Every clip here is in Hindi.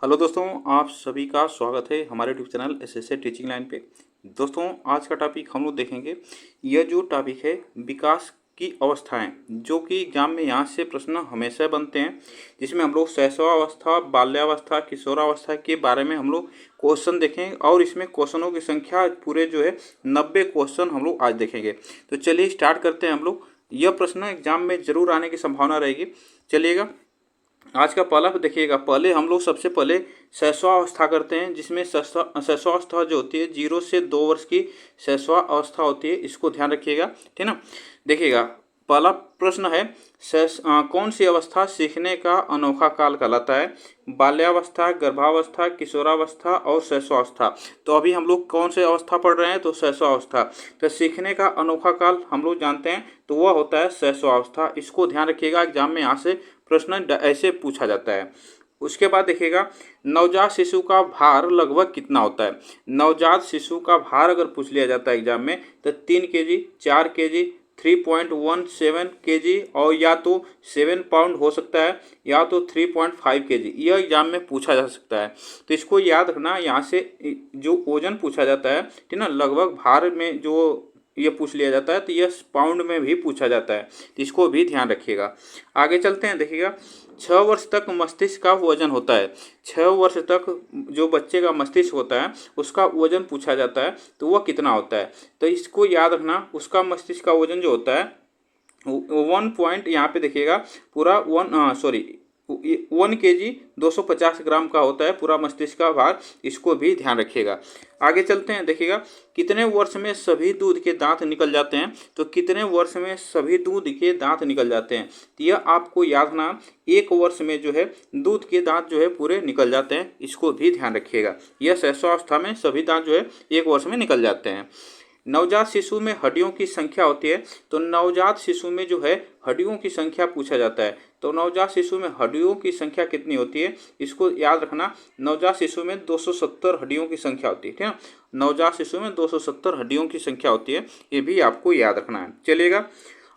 हेलो दोस्तों, आप सभी का स्वागत है हमारे YouTube channel SSA teaching line पे। दोस्तों, आज का टॉपिक हम लोग देखेंगे। यह जो टॉपिक है विकास की अवस्थाएं, जो कि एग्जाम में यहाँ से प्रश्न हमेशा बनते हैं, जिसमें हम लोग शैशवावस्था, बाल्यावस्था, किशोरावस्था के बारे में हम लोग क्वेश्चन देखेंगे और इसमें क्वेश्चनों की संख्या पूरे जो है 90 क्वेश्चन हम लोग आज देखेंगे। तो चलिए स्टार्ट करते हैं हम लोग। यह प्रश्न एग्जाम में जरूर आने की संभावना रहेगी। चलिएगा, आज का पहला देखिएगा। पहले हम लोग सबसे पहले शैशवावस्था करते हैं, जिसमें शैशवावस्था जो होती है 0 से 2 वर्ष की शैशवावस्था होती है। इसको ध्यान रखिएगा, ठीक ना। देखिएगा, पहला प्रश्न है कौन सी अवस्था सीखने का अनोखा काल कहलाता है? बाल्यावस्था, गर्भावस्था, किशोरावस्था और शैशवावस्था। तो अभी हम लोग कौन सी अवस्था पढ़ रहे हैं? तो शैशवावस्था। तो सीखने का अनोखा काल हम लोग जानते हैं, तो वह होता है शैशवावस्था। इसको ध्यान रखिएगा, एग्जाम में यहाँ से प्रश्न ऐसे पूछा जाता है। उसके बाद देखिएगा, नवजात शिशु का भार लगभग कितना होता है? नवजात शिशु का भार अगर पूछ लिया जाता है एग्जाम में, तो 3 केजी, 4 केजी, 3.17 केजी और या तो 7 पाउंड हो सकता है, या तो 3.5 केजी। यह एग्जाम में पूछा जा सकता है। तो इसको याद रखना, यहाँ से जो वजन पूछा जाता है, ठीक ना, लगभग भार में जो ये पूछ लिया जाता है, तो यह पाउंड में भी पूछा जाता है। तो इसको भी ध्यान रखिएगा। आगे चलते हैं। देखिएगा, 6 वर्ष तक मस्तिष्क का वजन होता है। 6 वर्ष तक जो बच्चे का मस्तिष्क होता है उसका वजन पूछा जाता है, तो वह कितना होता है? तो इसको याद रखना, उसका मस्तिष्क का वजन जो होता है 1 पॉइंट, यहाँ पे देखिएगा पूरा 1 केजी 250 ग्राम का होता है पूरा मस्तिष्क का भार। इसको भी ध्यान रखिएगा। आगे चलते हैं। देखिएगा, कितने वर्ष में सभी दूध के दांत निकल जाते हैं? तो कितने वर्ष में सभी दूध के दांत निकल जाते हैं? तो यह आपको याद रखना, 1 वर्ष में जो है दूध के दांत जो है पूरे निकल जाते हैं। इसको भी ध्यान रखिएगा। यह शैशवावस्था में सभी दांत जो है 1 वर्ष में निकल जाते हैं। नवजात शिशु में हड्डियों की संख्या होती है। तो नवजात शिशु में जो है हड्डियों की संख्या पूछा जाता है। तो नवजात शिशु में हड्डियों की संख्या कितनी होती है? इसको याद रखना, नवजात शिशु में 270 हड्डियों की संख्या होती है, ठीक है। नवजात शिशु में 270 हड्डियों की संख्या होती है, ये भी आपको याद रखना है। चलिएगा,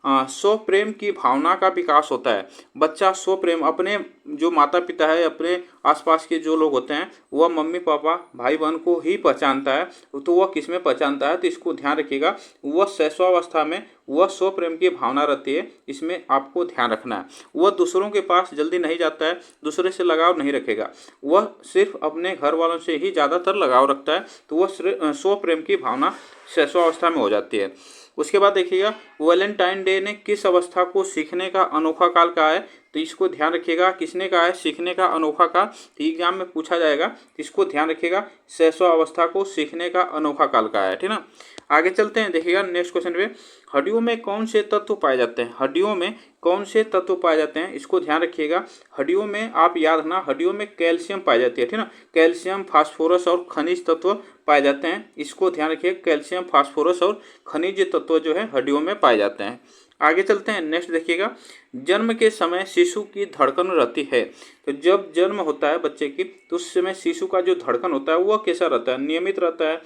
स्व प्रेम की भावना का विकास होता है। बच्चा स्व प्रेम, अपने जो माता पिता है, अपने आसपास के जो लोग होते हैं, वह मम्मी पापा भाई बहन को ही पहचानता है। तो वह किस में पहचानता है? तो इसको ध्यान रखिएगा, वह शैशवावस्था में वह स्व प्रेम की भावना रहती है। इसमें आपको ध्यान रखना है। वह दूसरों के पास जल्दी नहीं जाता है, दूसरे से लगाव नहीं रखेगा, वह सिर्फ अपने घर वालों से ही ज़्यादातर लगाव रखता है। तो वह स्व प्रेम की भावना शैशवावस्था में हो जाती है। उसके बाद देखिएगा, वैलेंटाइन डे ने किस अवस्था को सीखने का अनोखा काल कहा है? तो इसको ध्यान रखिएगा, किसने कहा है सीखने का अनोखा काल? तो एग्जाम में पूछा जाएगा, इसको ध्यान रखिएगा, शैशवावस्था को सीखने का अनोखा काल कहा है, ठीक ना। आगे चलते हैं। देखिएगा, नेक्स्ट क्वेश्चन पे, हड्डियों में कौन से तत्व पाए जाते हैं? हड्डियों में कौन से तत्व पाए जाते हैं? इसको ध्यान रखिएगा। हड्डियों में आप याद रखना, हड्डियों में कैल्शियम पाई जाती है, ठीक ना। कैल्शियम, फास्फोरस और खनिज तत्व पाए जाते हैं। इसको ध्यान रखिए, कैल्शियम, फास्फोरस और खनिज तत्व जो है हड्डियों में पाए जाते हैं। आगे चलते हैं। नेक्स्ट देखिएगा, जन्म के समय शिशु की धड़कन रहती है। तो जब जन्म होता है बच्चे की, तो उस समय शिशु का जो धड़कन होता है वह कैसा रहता है? नियमित रहता है,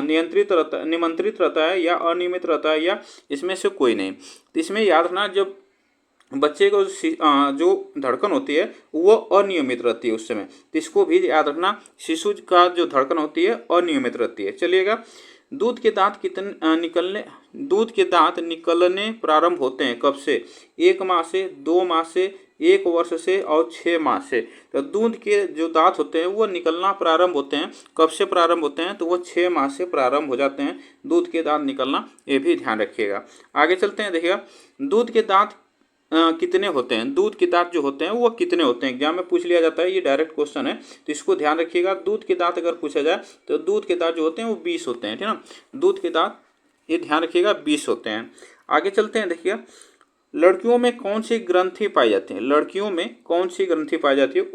नियंत्रित रहता है, निमंत्रित रहता है, या अनियमित रहता है, या इसमें से कोई नहीं? तो इसमें याद रखना, जब बच्चे को जो धड़कन होती है वो अनियमित रहती है उस समय। तो इसको भी याद रखना, शिशु का जो धड़कन होती है अनियमित रहती है। चलिएगा, दूध के दांत निकलने प्रारंभ होते हैं कब से? 1 माह से, 2 माह से, 1 वर्ष से और 6 माह से। तो दूध के जो दांत होते हैं वो निकलना प्रारंभ होते हैं, कब से प्रारंभ होते हैं? तो वो 6 माह से प्रारंभ हो जाते हैं दूध के दांत निकलना, ये भी ध्यान रखिएगा। आगे चलते हैं। देखिएगा, दूध के दांत कितने होते हैं? दूध के दांत जो होते हैं वो कितने होते हैं? एग्जाम में पूछ लिया जाता है, ये डायरेक्ट क्वेश्चन है, तो इसको ध्यान रखिएगा। दूध के दांत अगर पूछा जाए तो दूध के दांत जो होते हैं वो 20 होते हैं, ठीक ना। दूध के दांत, ये ध्यान रखिएगा, 20 होते हैं। आगे चलते हैं। देखिए, लड़कियों में कौन सी ग्रंथि पाई जाती है? लड़कियों में कौन सी ग्रंथि पाई जाती है?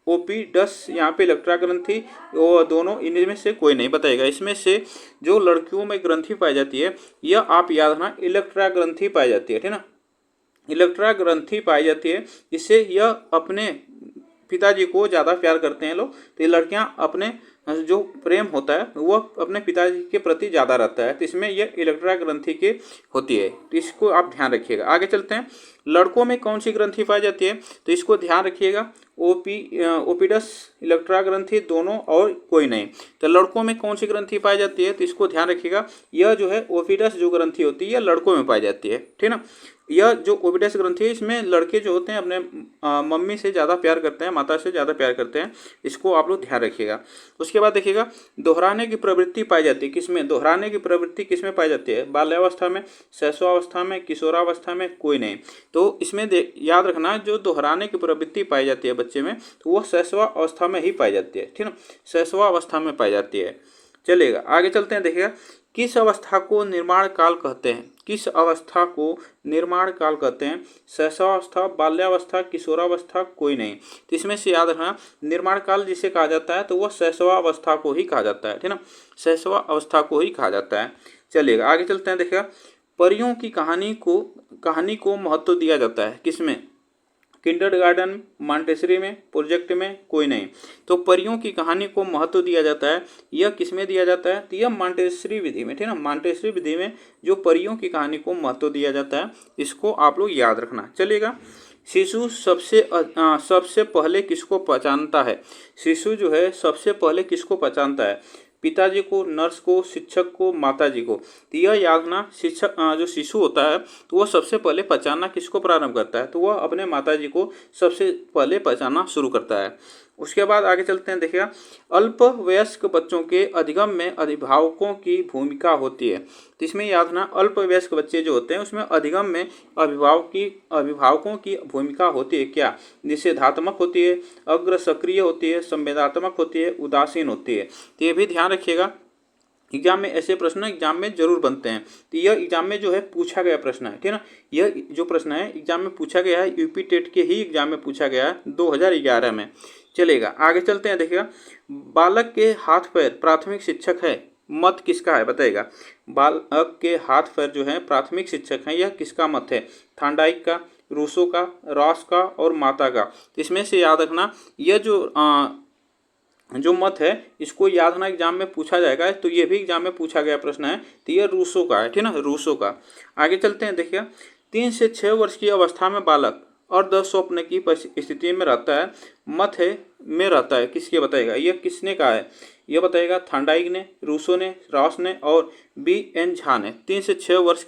ओपीडस, यहाँ पे इलेक्ट्रा ग्रंथि, वो दोनों, इनमें से कोई नहीं बताएगा। इसमें से जो लड़कियों में ग्रंथि पाई जाती है, यह आप याद रखना, इलेक्ट्रा ग्रंथि पाई जाती है, ठीक ना। इलेक्ट्रा ग्रंथि पाई जाती है, इससे यह अपने पिताजी को ज़्यादा प्यार करते हैं लोग। तो ये लड़कियां अपने जो प्रेम होता है वो अपने पिताजी के प्रति ज़्यादा रहता है, तो इसमें यह इलेक्ट्रा ग्रंथि की होती है, तो इसको आप ध्यान रखिएगा। आगे चलते हैं, लड़कों में कौन सी ग्रंथि पाई जाती है, तो इसको ध्यान रखिएगा, ओपिडस, इलेक्ट्रा ग्रंथि दोनों और कोई नहीं। तो लड़कों में कौन सी ग्रंथि पाई जाती है, तो इसको ध्यान रखिएगा, यह जो है ओपिडस जो ग्रंथि होती है यह लड़कों में पाई जाती है, ठीक ना। यह जो ओविडस ग्रंथि है इसमें लड़के जो होते हैं अपने मम्मी से ज़्यादा प्यार करते हैं, माता से ज़्यादा प्यार करते हैं, इसको आप लोग ध्यान रखिएगा। उसके बाद देखिएगा, दोहराने की प्रवृत्ति पाई जाती है किसमें, दोहराने की प्रवृत्ति किसमें पाई जाती है, बाल्यावस्था में, शैशवावस्था में, किशोरावस्था में, कोई नहीं। तो इसमें याद रखना, जो दोहराने की प्रवृत्ति पाई जाती है बच्चे में, तो वह शैशवावस्था में ही पाई जाती है, ठीक ना, शैशवावस्था में पाई जाती है। चलिएगा आगे चलते हैं, देखिएगा, किस अवस्था को निर्माण काल कहते हैं, किस अवस्था को निर्माण काल कहते हैं, शैशवावस्था, बाल्यावस्था, किशोरावस्था, कोई नहीं। तो इसमें से याद रखना, निर्माण काल जिसे कहा जाता है तो वह शैशवावस्था को ही कहा जाता है, ठीक ना, शैशवावस्था को ही कहा जाता है। चलिएगा आगे चलते हैं, देखिएगा, परियों की कहानी को महत्व दिया जाता है किसमें, किंडरगार्टन, मॉन्टेसरी में, प्रोजेक्ट में, कोई नहीं। तो परियों की कहानी को महत्व दिया जाता है, यह किसमें दिया जाता है, तो यह मॉन्टेसरी विधि में, ठीक है ना, मॉन्टेसरी विधि में जो परियों की कहानी को महत्व दिया जाता है, इसको आप लोग याद रखना। चलिएगा, शिशु सबसे पहले किसको पहचानता है, शिशु जो है सबसे पहले किसको पहचानता है, पिताजी को, नर्स को, शिक्षक को, माताजी को। तो यह याद रखना, शिक्षक जो शिशु होता है तो वह सबसे पहले पहचानना किसको प्रारंभ करता है, तो वह अपने माताजी को सबसे पहले पहचानना शुरू करता है। उसके बाद आगे चलते हैं, देखिएगा, अल्पवयस्क बच्चों के अधिगम में अभिभावकों की भूमिका होती है। तो इसमें याद रखना, अल्पवयस्क बच्चे जो होते हैं उसमें अधिगम में अभिभावकों की भूमिका होती है क्या, निषेधात्मक होती है, अग्र सक्रिय होती है, संवेदनात्मक होती है, उदासीन होती है। तो ये भी ध्यान रखिएगा, एग्जाम में ऐसे प्रश्न एग्जाम में जरूर बनते हैं। तो यह एग्जाम में जो है पूछा गया प्रश्न है, ठीक है ना, यह जो प्रश्न है एग्जाम में पूछा गया है, यूपी टेट के ही एग्जाम में पूछा गया है 2011 में। चलेगा आगे चलते हैं, देखिएगा, बालक के हाथ पैर प्राथमिक शिक्षक है, मत किसका है बताइएगा, बालक के हाथ पैर जो है प्राथमिक शिक्षक हैं, यह किसका मत है, थांडाइक का, रूसो का, रॉस का और माता का। इसमें से याद रखना, यह जो मत है इसको याद रखना, एग्जाम में पूछा जाएगा, तो ये भी एग्जाम में पूछा गया प्रश्न है, तो ये रूसो का है, ठीक ना, रूसो का। आगे चलते हैं, देखिए, 3 से 6 वर्ष की अवस्था में बालक अर्ध स्वप्न की स्थिति में रहता है, मत है में रहता है, किसके बताएगा, यह किसने कहा है, यह बताएगा थांडाइक ने, रूसो ने, रॉस ने और B.N. झा ने। 3 से 6 वर्ष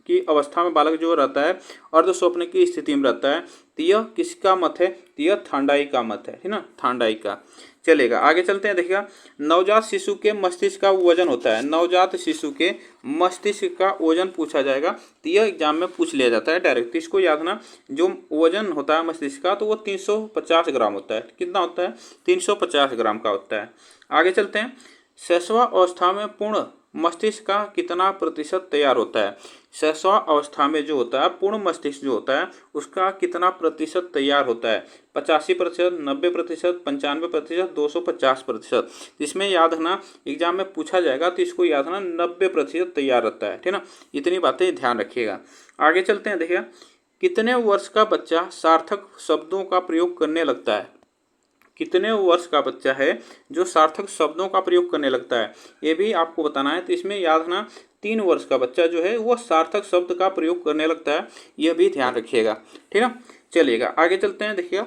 की अवस्था में बालक जो रहता है अर्ध स्वप्न की स्थिति में रहता है, तो यह किसका मत है, तो यह थांडाइक का मत है, ठीक ना, थांडाइक का। चलेगा आगे चलते हैं, देखिएगा, नवजात शिशु के मस्तिष्क का वजन होता है, नवजात शिशु के मस्तिष्क का वजन पूछा जाएगा, तो यह एग्जाम में पूछ लिया जाता है डायरेक्ट। इसको याद रखना, जो वजन होता है मस्तिष्क का तो वो 350 ग्राम होता है, कितना होता है, 350 ग्राम का होता है। आगे चलते हैं, शैशवावस्था में पूर्ण मस्तिष्क का कितना प्रतिशत तैयार होता है, शैशवावस्था में जो होता है पूर्ण मस्तिष्क जो होता है उसका कितना प्रतिशत तैयार होता है, 85%, 90%, 95%, 250%। इसमें याद रखना, एग्जाम में पूछा जाएगा तो इसको याद रखना 90% तैयार रहता है, ठीक ना, इतनी बातें ध्यान रखिएगा। आगे चलते हैं, देखिए, कितने वर्ष का बच्चा सार्थक शब्दों का प्रयोग करने लगता है, कितने वर्ष का बच्चा है जो सार्थक शब्दों का प्रयोग करने लगता है, ये भी आपको बताना है। तो इसमें याद रखना, 3 वर्ष का बच्चा जो है वो सार्थक शब्द का प्रयोग करने लगता है, यह भी ध्यान रखिएगा, ठीक है। चलिएगा आगे चलते हैं, देखिएगा,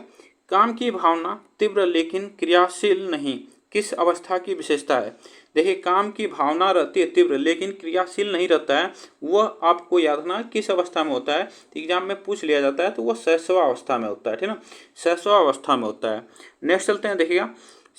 काम की भावना तीव्र लेकिन क्रियाशील नहीं, किस अवस्था की विशेषता है। देखिए, काम की भावना रहती है तीव्र लेकिन क्रियाशील नहीं रहता है, वह आपको याद रखना किस अवस्था में होता है, एग्जाम में पूछ लिया जाता है, तो वह शैशवावस्था में होता है, ठीक ना, शैशवावस्था में होता है। नेक्स्ट चलते हैं, देखिएगा,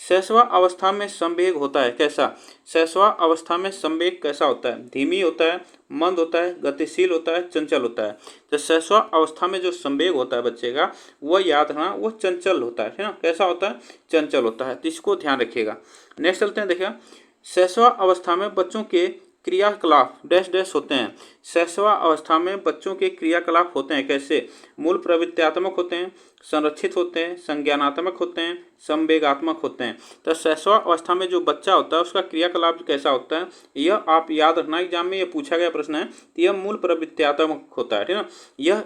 शैशवा अवस्था में संवेग होता है कैसा, शैशवा अवस्था में संवेग कैसा होता है, धीमी होता है, मंद होता है, गतिशील होता है, चंचल होता है। तो शैशवा अवस्था में जो संवेग होता है बच्चे का वह याद रखना वो चंचल होता है ना, कैसा होता है, चंचल होता है, तो इसको ध्यान रखिएगा। नेक्स्ट चलते हैं, देखिए, शैशवा अवस्था में बच्चों के क्रियाकलाप डैश डैश होते हैं, शैशवा अवस्था में बच्चों के क्रियाकलाप होते हैं कैसे, मूल प्रवृत्त्यात्मक होते हैं, संरक्षित होते हैं, संज्ञानात्मक होते हैं, संवेगात्मक होते हैं। तो शैशवा अवस्था में जो बच्चा होता है उसका क्रियाकलाप कैसा होता है, यह आप याद रखना, एग्जाम में यह पूछा गया प्रश्न है, तो यह मूल प्रवृत्त्यात्मक होता है, ठीक है ना। यह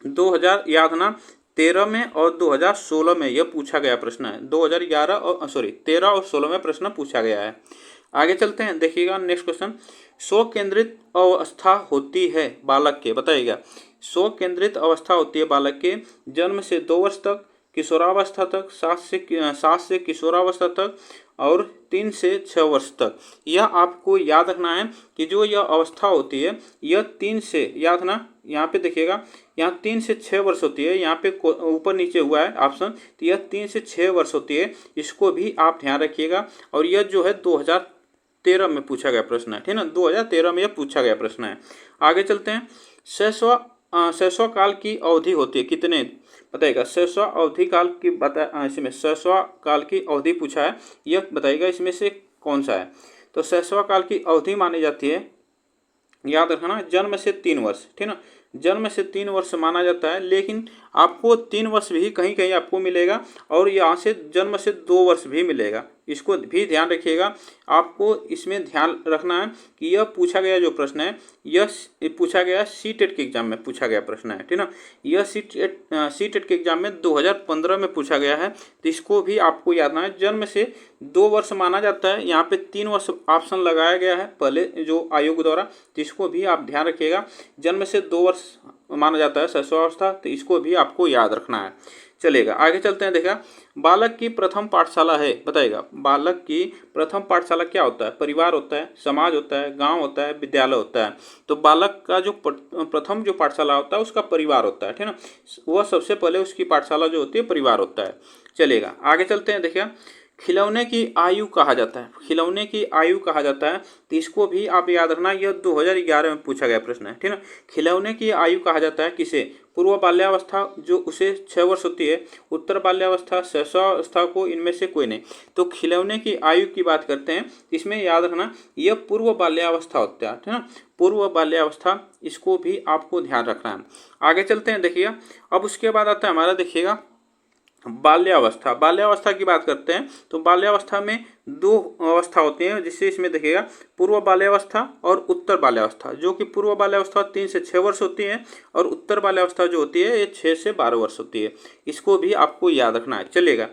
2000 याद रखना 2013 में और 2016 में यह पूछा गया प्रश्न है। 2011 और 13 और 16 में प्रश्न पूछा गया है। आगे चलते हैं, देखिएगा नेक्स्ट क्वेश्चन। स्व केंद्रित अवस्था होती है बालक के, बताइएगा। स्व केंद्रित अवस्था होती है बालक के जन्म से 2 वर्ष तक, किशोरावस्था तक, 7 से किशोरावस्था तक और 3 से 6 वर्ष तक। यह आपको याद रखना है कि जो यह अवस्था होती है यह 3 से, याद रखना यहाँ पे देखिएगा, यहाँ 3 से 6 वर्ष होती है। यहाँ पे ऊपर नीचे हुआ है ऑप्शन, तो यह 3 से 6 वर्ष होती है, इसको भी आप ध्यान रखिएगा। और यह जो है 2013 में पूछा गया प्रश्न है, ठीक है ना, 2013 में यह पूछा गया प्रश्न है। आगे चलते हैं। शैशव काल की अवधि होती है कितने, बताइएगा। शैशव अवधि काल की इसमें शैशव काल की अवधि पूछा है, यह बताइएगा इसमें से कौन सा है। तो शैशव काल की अवधि मानी जाती है, याद रखना, जन्म से 3 वर्ष, ठीक है ना, जन्म से 3 वर्ष माना जाता है। लेकिन आपको 3 वर्ष भी कहीं कहीं आपको मिलेगा और यहाँ से जन्म से 2 वर्ष भी मिलेगा, इसको भी ध्यान रखिएगा। आपको इसमें ध्यान रखना है कि यह पूछा गया जो प्रश्न है यह पूछा गया सीटेट के एग्जाम में पूछा गया प्रश्न है, ठीक है ना। यह सीटेट के एग्जाम में 2015 में पूछा गया है, तो इसको भी आपको याद रखना है। जन्म से 2 वर्ष माना जाता है, यहाँ पे 3 वर्ष ऑप्शन लगाया गया है पहले जो आयोग द्वारा, तो इसको भी आप ध्यान रखिएगा। जन्म से 2 वर्ष माना जाता है शैशवावस्था, तो इसको भी आपको याद रखना है। चलेगा, आगे चलते हैं। देखा, बालक की प्रथम पाठशाला है, बताइएगा। बालक की प्रथम पाठशाला क्या होता है, परिवार होता है, समाज होता है, गांव होता है, विद्यालय होता है। तो बालक का जो प्रथम जो पाठशाला होता है उसका परिवार होता है, ठीक है ना, वह सबसे पहले उसकी पाठशाला जो होती है परिवार होता है। चलेगा, आगे चलते हैं। देखिए, खिलौने की आयु कहा जाता है, खिलौने की आयु कहा जाता है, तो इसको भी आप याद रखना, यह 2011 में पूछा गया प्रश्न है, ठीक है ना। खिलौने की आयु कहा जाता है किसे, पूर्व बाल्यावस्था जो उसे 6 वर्ष होती है, उत्तर बाल्यावस्था, शैशवावस्था को, इनमें से कोई नहीं। तो खिलौने की आयु की बात करते हैं, इसमें याद रखना यह पूर्व बाल्यावस्था होता है, ठीक है ना, पूर्व बाल्यावस्था, इसको भी आपको ध्यान रखना है। आगे चलते हैं। देखिएगा, अब उसके बाद आता है हमारा, देखिएगा, बाल्यावस्था। बाल्यावस्था की बात करते हैं तो बाल्यावस्था में 2 अवस्था होती हैं, जिससे इसमें देखिएगा पूर्व बाल्यावस्था और उत्तर बाल्यावस्था। जो कि पूर्व बाल्यावस्था 3 से 6 वर्ष होती है और उत्तर बाल्यावस्था जो होती है ये 6 से 12 वर्ष होती है, इसको भी आपको याद रखना है। चलेगा,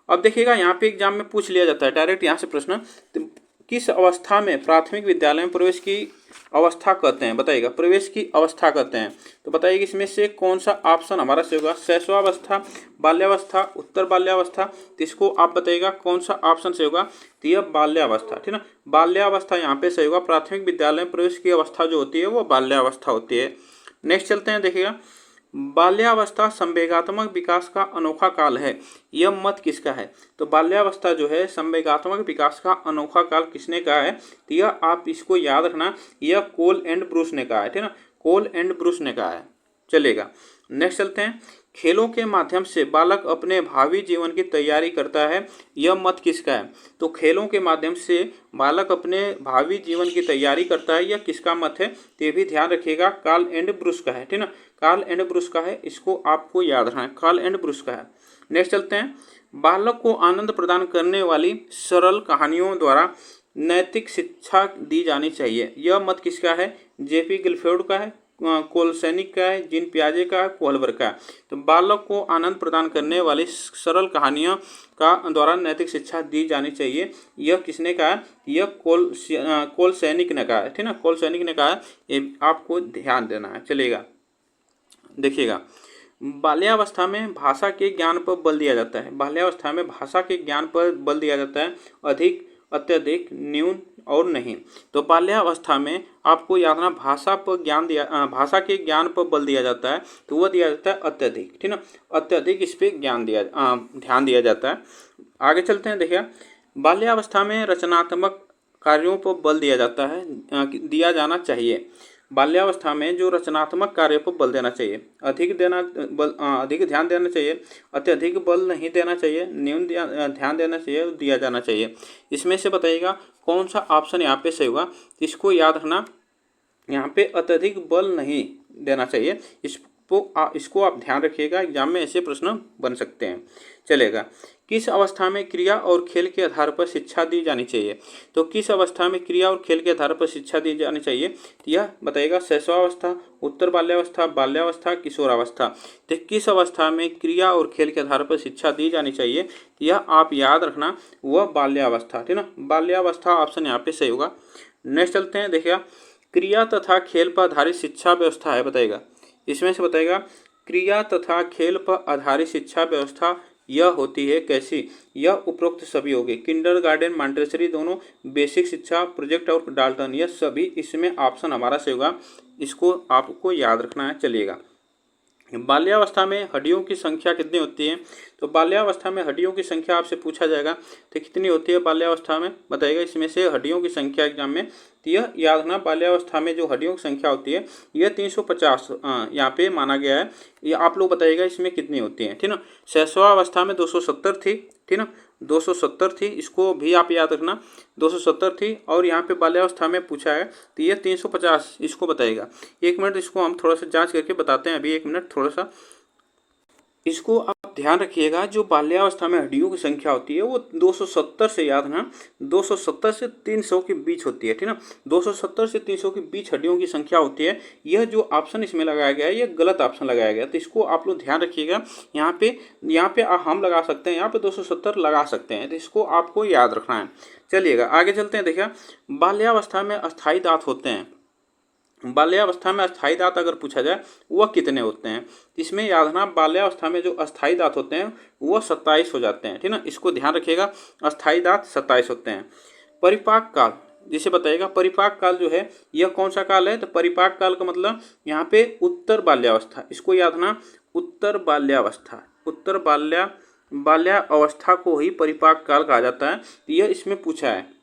अब देखिएगा यहाँ पे एग्जाम में पूछ लिया जाता है डायरेक्ट यहाँ से प्रश्न, तो किस अवस्था में प्राथमिक विद्यालय में प्रवेश की अवस्था कहते हैं, बताइएगा। प्रवेश की अवस्था कहते हैं, तो बताइएगा इसमें से कौन सा ऑप्शन हमारा से होगा, शैशवावस्था, बाल्यावस्था, उत्तर बाल्यावस्था। तो इसको आप बताइएगा कौन सा ऑप्शन से होगा, तो यह बाल्यावस्था, ठीक है ना, बाल्यावस्था यहाँ पे सही होगा। प्राथमिक विद्यालय में प्रवेश की अवस्था जो होती है वो बाल्यावस्था होती है। नेक्स्ट चलते हैं। देखिएगा, बाल्यावस्था संवेगात्मक विकास का अनोखा काल है, यह मत किसका है। तो बाल्यावस्था जो है संवेगात्मक विकास का अनोखा काल किसने कहा है, तो यह आप इसको याद रखना, यह कोल एंड ब्रूस ने कहा है, ठीक है ना, कोल एंड ब्रूस ने कहा है। चलेगा, नेक्स्ट चलते हैं। खेलों के माध्यम से बालक अपने भावी जीवन की तैयारी करता है, यह मत किसका है। तो खेलों के माध्यम से बालक अपने भावी जीवन की तैयारी करता है, यह किसका मत है, तो ये भी ध्यान रखिएगा, कार्ल एंड ब्रूस का है, ठीक है ना, कार्ल एंड ब्रूस का है, इसको आपको याद रखना है, कार्ल एंड ब्रूस का है। नेक्स्ट चलते हैं। बालक को आनंद प्रदान करने वाली सरल कहानियों द्वारा नैतिक शिक्षा दी जानी चाहिए, यह मत किसका है, जेपी गिलफोर्ड का है, कोलसैनिक का है, जीन पियाजे का है, कोहलबर का है। तो बालक को आनंद प्रदान करने वाली सरल कहानियों का द्वारा नैतिक शिक्षा दी जानी चाहिए, यह किसने कहा है, यह कोलसैनिक ने कहा है, ठीक है ना, कोलसैनिक ने कहा है, ये आपको ध्यान देना है। चलेगा, देखिएगा, बाल्यावस्था में भाषा के ज्ञान पर बल दिया जाता है, बाल्यावस्था में भाषा के ज्ञान पर बल दिया जाता है, अधिक, अत्यधिक, न्यून और नहीं। तो बाल्यावस्था में आपको याद रखना भाषा पर ज्ञान दिया, भाषा के ज्ञान पर बल दिया जाता है, तो वह दिया जाता है अत्यधिक, ठीक है ना, अत्यधिक इस पर ध्यान दिया जाता है। आगे चलते हैं। देखिए, बाल्यावस्था में रचनात्मक कार्यों पर बल दिया जाता है, दिया जाना चाहिए। बाल्यावस्था में जो रचनात्मक कार्य पर बल देना चाहिए, अधिक ध्यान देना चाहिए, अत्यधिक बल नहीं देना चाहिए, न्यून ध्यान देना चाहिए, दिया जाना चाहिए। इसमें से बताइएगा कौन सा ऑप्शन यहाँ पे सही होगा। इसको याद रखना, यहाँ पे अत्यधिक बल नहीं देना चाहिए, इसको आप ध्यान रखिएगा, एग्जाम में ऐसे प्रश्न बन सकते हैं। चलेगा, किस अवस्था में क्रिया और खेल के आधार पर शिक्षा दी जानी चाहिए? तो किस अवस्था में क्रिया और खेल के आधार पर शिक्षा दी जानी चाहिए? तो यह बताइएगा शैशवावस्था, उत्तर बाल्यावस्था, बाल्यावस्था, किशोरावस्था। तो किस अवस्था में क्रिया और खेल के आधार पर शिक्षा दी जानी चाहिए? तो यह आप याद रखना, वह बाल्यावस्था, ठीक ना, बाल्यावस्था ऑप्शन यहाँ पे सही होगा। नेक्स्ट चलते हैं, देखिएगा क्रिया तथा खेल पर आधारित शिक्षा व्यवस्था है, बताइएगा इसमें से बताइएगा क्रिया तथा खेल पर आधारित शिक्षा व्यवस्था यह होती है कैसी? यह उपरोक्त सभी होगी, किंडरगार्टन, मॉन्टेसरी दोनों, बेसिक शिक्षा, प्रोजेक्ट और डाल्टन, यह सभी इसमें ऑप्शन हमारा सही होगा। इसको आपको याद रखना है। चलिएगा बाल्यावस्था में हड्डियों की संख्या कितनी होती है? तो बाल्यावस्था में हड्डियों की संख्या आपसे पूछा जाएगा, तो कितनी होती है बाल्यावस्था में, बताइएगा इसमें से हड्डियों की संख्या एग्जाम में। तो यह याद रखना, बाल्यावस्था में जो हड्डियों की संख्या होती है यह 350 यहाँ पे माना गया है। ये आप लोग बताइएगा इसमें कितनी होती है, ठीक ना। शैशवावस्था में 270 थी, ठीक ना, 270 थी, इसको भी आप याद रखना, 270 थी। और यहाँ पे बाल्यावस्था में पूछा है तो ये 350, इसको बताइएगा। एक मिनट, इसको हम थोड़ा सा जांच करके बताते हैं अभी, एक मिनट थोड़ा सा इसको आप ध्यान रखिएगा। जो बाल्यावस्था में हड्डियों की संख्या होती है वो 270 से, याद ना, 270 से 300 के बीच होती है, ठीक ना, 270 से 300 के बीच हड्डियों की संख्या होती है। यह जो ऑप्शन इसमें लगाया गया है यह गलत ऑप्शन लगाया गया, तो इसको आप लोग ध्यान रखिएगा। यहाँ पे हम लगा सकते हैं, यहाँ पे 270 लगा सकते हैं, तो इसको आपको याद रखना है। चलिएगा आगे चलते हैं। देखिए बाल्यावस्था में अस्थायी दांत होते हैं, बाल्यावस्था में अस्थायी दांत अगर पूछा जाए वह कितने होते हैं? इसमें याद रखना, बाल्यावस्था में जो अस्थायी दांत होते हैं वह 27 हो जाते हैं, ठीक ना, इसको ध्यान रखिएगा, अस्थायी दांत 27 होते हैं। परिपाक काल जिसे बताइएगा, परिपाक काल जो है यह कौन सा काल है? तो परिपाक काल का मतलब यहाँ पे उत्तर बाल्यावस्था, इसको याद रखना, उत्तर बाल्यावस्था, उत्तर बाल्यावस्था को ही परिपाक काल कहा जाता है। यह इसमें पूछा है,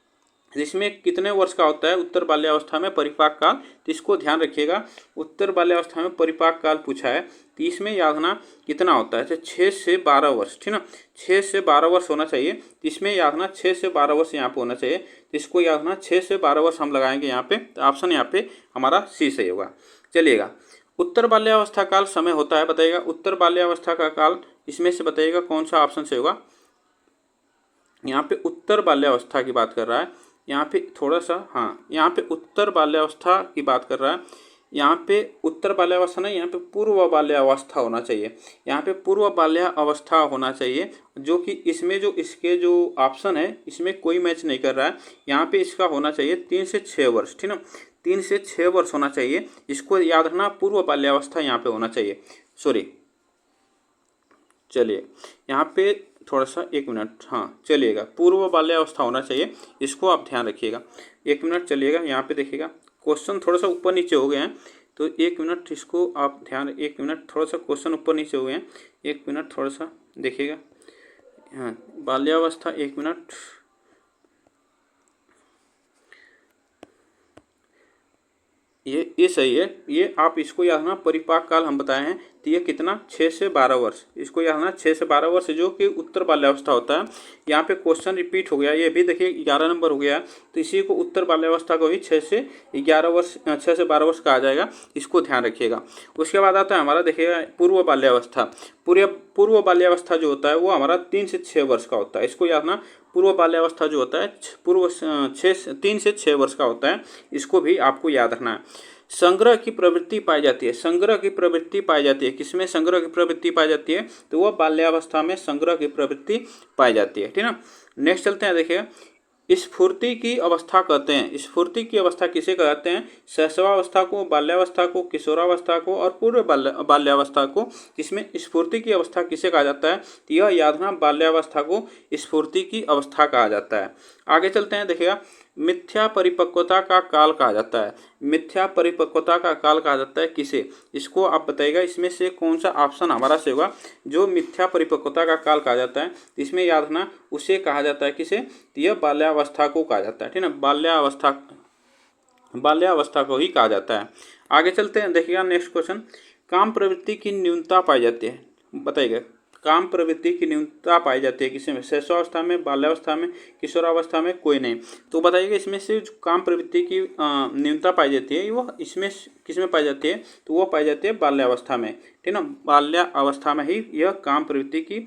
इसमें कितने वर्ष का होता है उत्तर बाल्यावस्था में परिपाक काल? तो इसको ध्यान रखिएगा, उत्तर बाल्यावस्था में परिपाक काल पूछा है तो इसमें याद रखना कितना होता है? 6 से 12 वर्ष, ठीक ना, 6 से 12 वर्ष होना चाहिए। तो इसमें याद रखना 6 से 12 वर्ष यहाँ पे होना चाहिए, तो इसको याद रखना 6 से 12 वर्ष हम लगाएंगे यहाँ पे, तो ऑप्शन यहाँ पे हमारा सी सही होगा। चलिएगा उत्तर बाल्यावस्था काल समय होता है, बताइएगा उत्तर बाल्यावस्था का काल, इसमें से बताइएगा कौन सा ऑप्शन सही होगा? यहाँ पे उत्तर बाल्यावस्था की बात कर रहा है, यहाँ पे थोड़ा सा, हाँ यहाँ पे उत्तर बाल्यावस्था की बात कर रहा है, यहाँ पे उत्तर बाल्यावस्था नहीं, यहाँ पे पूर्व बाल्यावस्था होना चाहिए, यहाँ पे पूर्व बाल्यावस्था होना चाहिए, जो कि इसमें जो इसके जो ऑप्शन है इसमें कोई मैच नहीं कर रहा है। यहाँ पे इसका होना चाहिए 3 से 6 वर्ष, ठीक ना, 3 से 6 वर्ष होना चाहिए, इसको याद रखना, पूर्व बाल्यावस्था यहाँ पे होना चाहिए, सॉरी। चलिए यहाँ पे थोड़ा सा, एक मिनट, हाँ चलिएगा, पूर्व बाल्यावस्था होना चाहिए, इसको आप ध्यान रखिएगा। एक मिनट चलिएगा, यहाँ पे देखिएगा क्वेश्चन थोड़ा सा ऊपर नीचे हो गए हैं, तो एक मिनट इसको आप ध्यान, एक मिनट थोड़ा सा क्वेश्चन ऊपर नीचे हो गए हैं, एक मिनट थोड़ा सा देखिएगा। हाँ बाल्यावस्था, एक मिनट, ये सही है, ये आप इसको याद रखना, परिपाक काल हम बताए हैं, तो ये कितना 6 से 12 वर्ष, इसको याद रखना 6 से 12 वर्ष जो कि उत्तर बाल्यावस्था होता है। यहाँ पे क्वेश्चन रिपीट हो गया, ये भी देखिए 11 नंबर हो गया, तो इसी को उत्तर बाल्यावस्था को ही 6 से 11 वर्ष, 6 से 12 वर्ष कहा जाएगा, इसको ध्यान रखिएगा। उसके बाद आता है हमारा, देखिएगा पूर्व बाल्यावस्था, पूर्व बाल्यावस्था जो होता है वो हमारा 3 से 6 वर्ष का होता है, इसको याद रखना, पूर्व बाल्यावस्था जो होता है 3 से 6 वर्ष का होता है, इसको भी आपको याद रखना है। संग्रह की प्रवृत्ति पाई जाती है, संग्रह की प्रवृत्ति पाई जाती है, किसमें संग्रह की प्रवृत्ति पाई जाती है? तो वह बाल्यावस्था में संग्रह की प्रवृत्ति पाई जाती है, ठीक ना। नेक्स्ट चलते हैं, देखिए स्फूर्ति की अवस्था कहते हैं, स्फूर्ति की अवस्था किसे कहते हैं? शैशवावस्था को, बाल्यावस्था को, किशोरावस्था को और पूर्व बाल्यावस्था को, जिसमें स्फूर्ति की अवस्था किसे कहा जाता है? तो यह याद रखना, बाल्यावस्था को स्फूर्ति की अवस्था कहा जाता है। आगे चलते हैं, देखिएगा मिथ्या परिपक्वता का काल कहा जाता है, मिथ्या परिपक्वता का काल कहा जाता है किसे? इसको आप बताइएगा, इसमें से कौन सा ऑप्शन हमारा से होगा जो मिथ्या परिपक्वता का काल कहा जाता है? इसमें याद रखना उसे कहा जाता है किसे? तो यह बाल्यावस्था को कहा जाता है, ठीक ना, बाल्यावस्था को ही कहा जाता है। आगे चलते हैं, देखिएगा नेक्स्ट क्वेश्चन, काम प्रवृत्ति की न्यूनता पाई जाती है, बताइएगा काम प्रवृत्ति की न्यूनता पाई जाती है किसमें? शैशवावस्था में, बाल्यावस्था में, किशोरावस्था में, कोई नहीं। तो बताइएगा इसमें से जो काम प्रवृत्ति की न्यूनता पाई जाती है वह इसमें किसमें पाई जाती है? तो वह पाई जाती है बाल्यावस्था में, ठीक ना, बाल्यावस्था में ही यह काम प्रवृत्ति की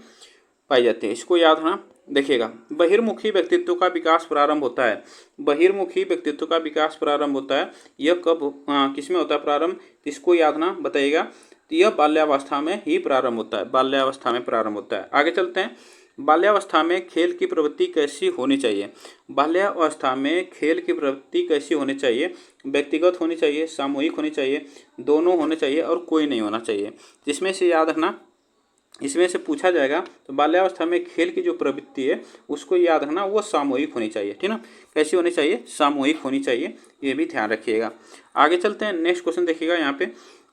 पाई जाती है। इसको याद रखना। देखिएगा, बहिर्मुखी व्यक्तित्व का विकास प्रारंभ होता है। बहिर्मुखी व्यक्तित्व का विकास प्रारंभ होता है, यह कब किसमें होता है प्रारंभ, इसको याद रखना। बताइएगा, तो यह बाल्यावस्था में ही प्रारंभ होता है, बाल्यावस्था में प्रारंभ होता है। आगे चलते हैं। बाल्यावस्था में खेल की प्रवृत्ति कैसी होनी चाहिए। बाल्यावस्था में खेल की प्रवृत्ति कैसी होनी चाहिए। व्यक्तिगत होनी चाहिए, सामूहिक होनी चाहिए, दोनों होने चाहिए और कोई नहीं होना चाहिए। जिसमें से याद रखना, इसमें से पूछा जाएगा तो बाल्यावस्था में खेल की जो प्रवृत्ति है उसको याद रखना, वो सामूहिक होनी चाहिए। ठीक ना, कैसी होनी चाहिए, सामूहिक होनी चाहिए, ये भी ध्यान रखिएगा। आगे चलते हैं। नेक्स्ट क्वेश्चन देखिएगा यहाँ पे,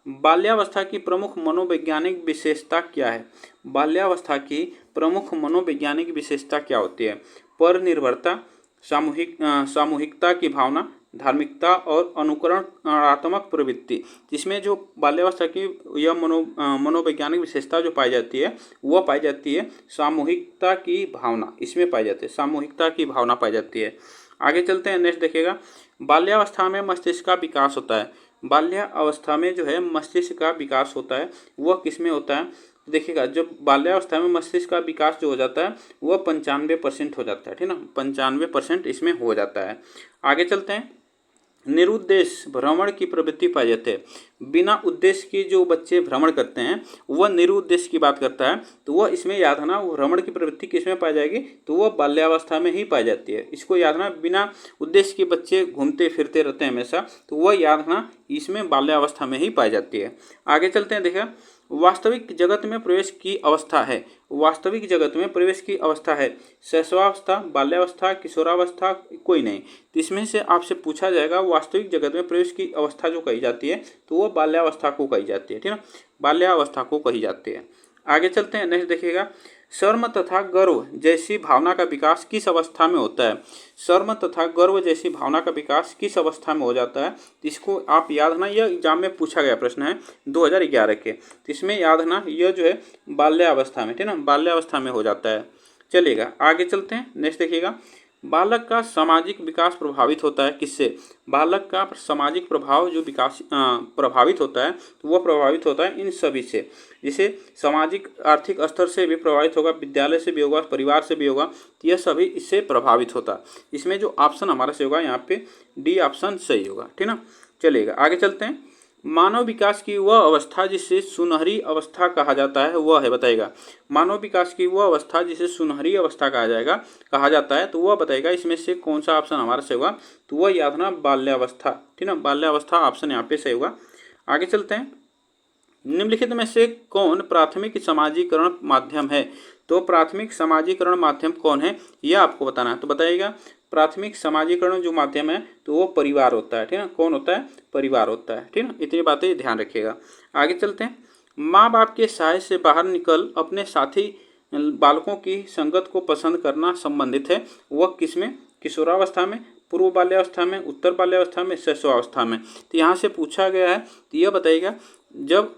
बाल्यावस्था की प्रमुख मनोवैज्ञानिक विशेषता क्या है। बाल्यावस्था की प्रमुख मनोवैज्ञानिक विशेषता क्या होती है। पर निर्भरता, सामूहिकता की भावना, धार्मिकता और अनुकरणात्मक प्रवृत्ति। जिसमें जो बाल्यावस्था की यह मनोवैज्ञानिक विशेषता जो पाई जाती है वह पाई जाती है सामूहिकता की भावना, इसमें पाई जाती है, सामूहिकता की भावना पाई जाती है। आगे चलते हैं। नेक्स्ट देखिएगा, बाल्यावस्था में मस्तिष्क का विकास होता है। बाल्यावस्था में जो है मस्तिष्क का विकास होता है, वह किसमें होता है। देखिएगा, जब बाल्यावस्था में मस्तिष्क का विकास जो हो जाता है वह 95% हो जाता है। ठीक ना, 95% इसमें हो जाता है। आगे चलते हैं। निरुद्देश्य भ्रमण की प्रवृत्ति पाई जाती है। बिना उद्देश्य की जो बच्चे भ्रमण करते हैं वह निरुद्देश्य की बात करता है, तो वह इसमें याद रखना, वो भ्रमण की प्रवृत्ति किसमें पाई जाएगी, तो वह बाल्यावस्था में ही पाई जाती है। इसको याद रखना, बिना उद्देश्य के बच्चे घूमते फिरते रहते हैं हमेशा, तो वह याद रखना इसमें बाल्यावस्था में ही पाई जाती है। आगे चलते हैं। देखिए, वास्तविक जगत में प्रवेश की अवस्था है। वास्तविक जगत में प्रवेश की अवस्था है शैशवावस्था, बाल्यावस्था, किशोरावस्था, कोई नहीं। तो इसमें से आपसे पूछा जाएगा वास्तविक जगत में प्रवेश की अवस्था जो कही जाती है तो वो बाल्यावस्था को कही जाती है। ठीक है, बाल्यावस्था को कही जाती है। आगे चलते हैं। नेक्स्ट देखिएगा, शर्म तथा गर्व जैसी भावना का विकास किस अवस्था में होता है। शर्म तथा गर्व जैसी भावना का विकास किस अवस्था में हो जाता है, इसको आप याद रखना। यह एग्जाम में पूछा गया प्रश्न है 2011 के, तो इसमें याद रखना यह जो है बाल्यावस्था में, ठीक है ना, बाल्यावस्था में हो जाता है। चलिएगा आगे चलते हैं। नेक्स्ट देखिएगा, बालक का सामाजिक विकास प्रभावित होता है किससे। बालक का सामाजिक प्रभाव जो विकास प्रभावित होता है तो वह प्रभावित होता है इन सभी से। जैसे सामाजिक आर्थिक स्तर से भी प्रभावित होगा, विद्यालय से भी होगा, परिवार से भी होगा, तो यह सभी इससे प्रभावित होता है। इसमें जो ऑप्शन हमारा से होगा यहाँ पे डी ऑप्शन सही होगा। ठीक ना, चलिएगा आगे चलते हैं। मानव विकास की वह अवस्था जिसे सुनहरी अवस्था कहा जाता है वह है, बताएगा। मानव विकास की वह अवस्था जिसे सुनहरी अवस्था कहा जाता है तो वह बताएगा। इसमें से कौन सा ऑप्शन हमारा सही होगा, तो वह याद रखना बाल्यावस्था। ठीक है, बाल्यावस्था ऑप्शन यहाँ पे सही होगा। आगे चलते हैं। निम्नलिखित में से कौन प्राथमिक सामाजिकरण माध्यम है। तो प्राथमिक सामाजिकरण माध्यम कौन है यह आपको बताना है। तो बताइएगा, प्राथमिक सामाजिकरण जो माध्यम है तो वो परिवार होता है। ठीक है, कौन होता है, परिवार होता है। ठीक है, इतनी बातें ध्यान रखिएगा। आगे चलते हैं। माँ बाप के साय से बाहर निकल अपने साथी बालकों की संगत को पसंद करना संबंधित है। वह किसमें, किशोरावस्था में, पूर्व बाल्यावस्था में, उत्तर बाल्यावस्था में, शैशवावस्था में। तो यहाँ से पूछा गया है, तो यह बताइएगा जब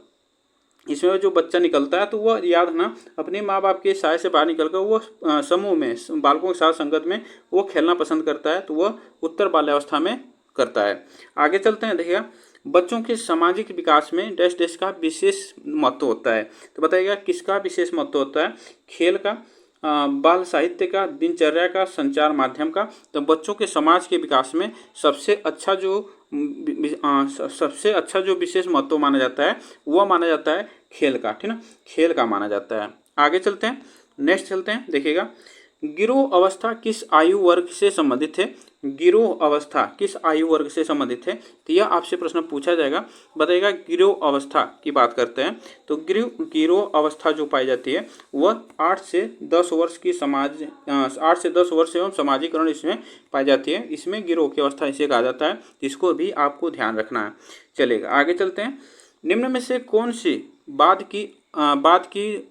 इसमें जो बच्चा निकलता है तो वह याद रखना अपने माँ बाप के साय से बाहर निकलकर वो समूह में बालकों के साथ संगत में वो खेलना पसंद करता है, तो वह उत्तर बाल्यावस्था में करता है। आगे चलते हैं। देखिएगा, बच्चों के सामाजिक विकास में डैश डैश का विशेष महत्व होता है। तो बताइएगा किसका विशेष महत्व होता है, खेल का, बाल साहित्य का, दिनचर्या का, संचार माध्यम का। तो बच्चों के समाज के विकास में सबसे अच्छा जो विशेष महत्व माना जाता है वह माना जाता है खेल का। ठीक ना, खेल का माना जाता है। आगे चलते हैं। नेक्स्ट चलते हैं। देखिएगा, गिरोह अवस्था किस आयु वर्ग से संबंधित है। गिरोह अवस्था किस आयु वर्ग से संबंधित है, तो यह आपसे प्रश्न पूछा जाएगा। बताइएगा, गिरोह अवस्था की बात करते हैं तो गिरोह अवस्था जो पाई जाती है वह 8 से 10 वर्ष की 8 से 10 वर्ष एवं सामाजिकरण इसमें पाई जाती है। इसमें गिरोह की अवस्था इसे कहा जाता है, इसको भी आपको ध्यान रखना है। चलिएगा आगे चलते हैं। निम्न में से कौन सी बाद की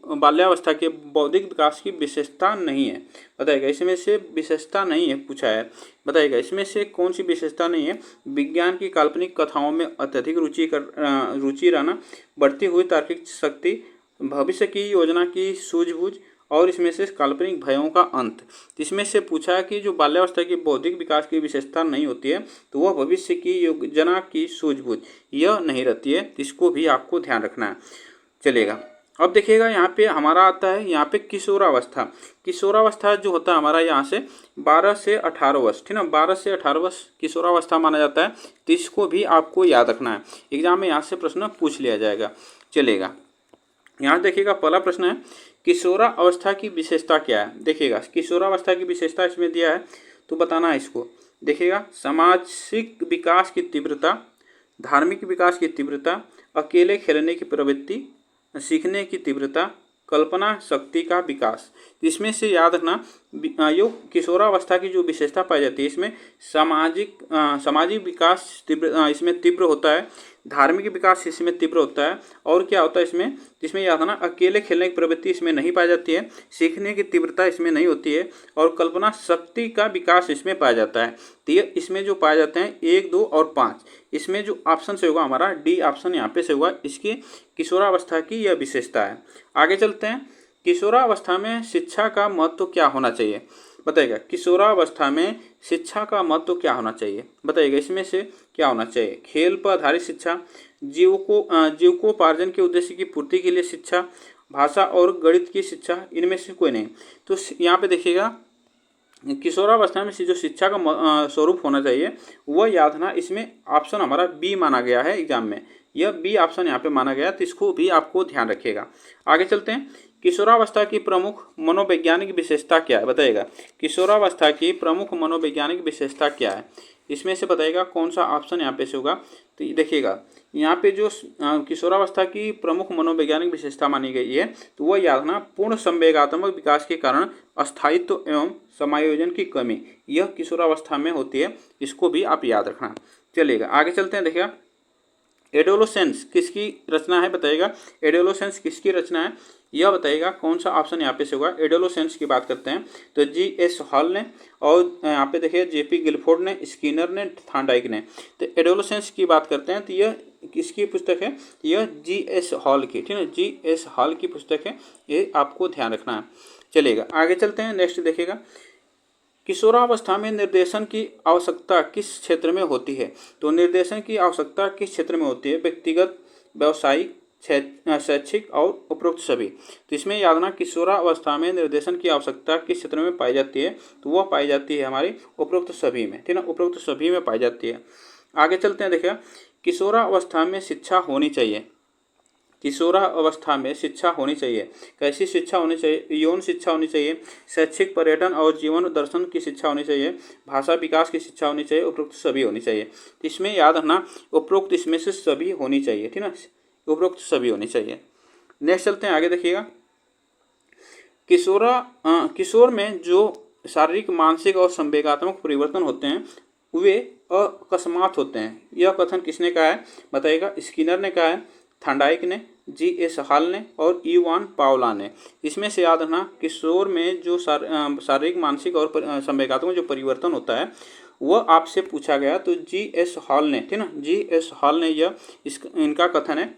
बाल्यावस्था के बौद्धिक विकास की विशेषता नहीं है। बताइएगा, इसमें से विशेषता नहीं है पूछा है। बताइएगा, इसमें से कौन सी विशेषता नहीं है। विज्ञान की काल्पनिक कथाओं में अत्यधिक रुचि रहना, बढ़ती हुई तार्किक शक्ति, भविष्य की योजना की सूझबूझ और इसमें से काल्पनिक भयों का अंत। इसमें से पूछा है कि जो बाल्यावस्था की बौद्धिक विकास की विशेषता नहीं होती है तो वह भविष्य की योजना की सूझबूझ यह नहीं रहती है। इसको भी आपको ध्यान रखना है। चलिएगा अब देखिएगा यहाँ पे हमारा आता है यहाँ पे किशोरावस्था। किशोरावस्था जो होता है हमारा यहाँ से 12 से 18 वर्ष, ठीक ना, 12 से 18 वर्ष किशोरावस्था माना जाता है। तो इसको भी आपको याद रखना है, एग्जाम में यहाँ से प्रश्न पूछ लिया जाएगा। चलेगा, यहाँ देखिएगा पहला प्रश्न है किशोरावस्था की विशेषता क्या है। देखिएगा किशोरावस्था की विशेषता इसमें दिया है, तो बताना है इसको। देखिएगा सामाजिक विकास की तीव्रता, धार्मिक विकास की तीव्रता, अकेले खेलने की प्रवृत्ति, सीखने की तीव्रता, कल्पना शक्ति का विकास। इसमें से याद रखना यो किशोरावस्था की जो विशेषता पाई जाती है इसमें सामाजिक विकास इसमें तीव्र होता है, धार्मिक विकास इसमें तीव्र होता है, और क्या होता है इसमें याद रखना अकेले खेलने की प्रवृत्ति इसमें नहीं पाई जाती है, सीखने की तीव्रता इसमें नहीं होती है, और कल्पना शक्ति का विकास इसमें पाया जाता है। तो ये इसमें जो पाए जाते हैं 1, 2 और 5, इसमें जो ऑप्शन से होगा हमारा डी ऑप्शन यहाँ पे से होगा, इसकी किशोरावस्था की यह विशेषता है। आगे चलते हैं, किशोरावस्था में शिक्षा का महत्व क्या होना चाहिए बताइएगा। किशोरावस्था में शिक्षा का महत्व क्या होना चाहिए बताइएगा। इसमें से क्या होना चाहिए, खेल पर आधारित शिक्षा, जीविकोपार्जन के उद्देश्य की पूर्ति के लिए शिक्षा, भाषा और गणित की शिक्षा, इनमें से कोई नहीं। तो यहाँ पे देखिएगा किशोरावस्था में जो शिक्षा का स्वरूप होना चाहिए वह याद रखना, इसमें ऑप्शन हमारा बी माना गया है एग्जाम में, यह बी ऑप्शन यहाँ पे माना गया, तो इसको भी आपको ध्यान रखिएगा। आगे चलते हैं, किशोरावस्था की प्रमुख मनोवैज्ञानिक विशेषता क्या है बताइएगा। किशोरावस्था की प्रमुख मनोवैज्ञानिक विशेषता क्या है, इसमें से बताइएगा कौन सा ऑप्शन यहाँ पे से होगा। तो देखिएगा यहाँ पे जो किशोरावस्था की प्रमुख मनोवैज्ञानिक विशेषता मानी गई है, तो वह याद रखना पूर्ण संवेगात्मक विकास के कारण अस्थायित्व एवं समायोजन की कमी, यह किशोरावस्था में होती है, इसको भी आप याद रखना। चलिएगा आगे चलते हैं। देखिएगा एडोलोसेंस किसकी रचना है बताइएगा। एडोलोसेंस किसकी रचना है यह बताइएगा, कौन सा ऑप्शन यहाँ पे से होगा। एडोलोसेंस की बात करते हैं तो जी.एस. हॉल ने, और यहाँ पे देखिए जे.पी. गिलफोर्ड ने, स्किनर ने, थॉर्नडाइक ने। तो एडोलोसेंस की बात करते हैं तो यह किसकी पुस्तक है, यह जी.एस. हॉल की, ठीक है, जी.एस. हॉल की पुस्तक है, ये आपको ध्यान रखना है। चलिएगा आगे चलते हैं। नेक्स्ट देखिएगा किशोरावस्था में निर्देशन की आवश्यकता किस क्षेत्र में होती है। तो निर्देशन की आवश्यकता किस क्षेत्र में होती है, व्यक्तिगत, व्यावसायिक, शैक्षिक और उपरोक्त सभी। तो इसमें याद रखना किशोरावस्था में निर्देशन की आवश्यकता किस क्षेत्र में पाई जाती है, तो वह पाई जाती है हमारी उपरोक्त सभी में, ठीक है, उपरोक्त सभी में पाई जाती है। आगे चलते हैं। देखिए किशोरावस्था में शिक्षा होनी चाहिए, किशोरावस्था में शिक्षा होनी चाहिए, कैसी शिक्षा होनी चाहिए, यौन शिक्षा होनी चाहिए, शैक्षिक, पर्यटन और जीवन दर्शन की शिक्षा होनी चाहिए, भाषा विकास की शिक्षा होनी चाहिए, उपरोक्त सभी होनी चाहिए। इसमें याद रखना उपरोक्त इसमें से सभी होनी चाहिए, ठीक ना, उपरोक्त सभी होनी चाहिए। नेक्स्ट चलते हैं आगे। देखिएगा किशोर में जो शारीरिक, मानसिक और संवेगात्मक परिवर्तन होते हैं वे अकस्मात होते हैं, यह कथन किसने कहा है बताइएगा। स्किनर ने कहा है, थॉर्नडाइक ने, जी.एस. हॉल ने और इवान पावला ने। इसमें से याद रखना किशोर में जो शारीरिक, मानसिक और संवेगात्मक जो परिवर्तन होता है वह आपसे पूछा गया, तो जी.एस. हॉल ने, ठीक ना, जी.एस. हॉल ने यह इनका कथन है।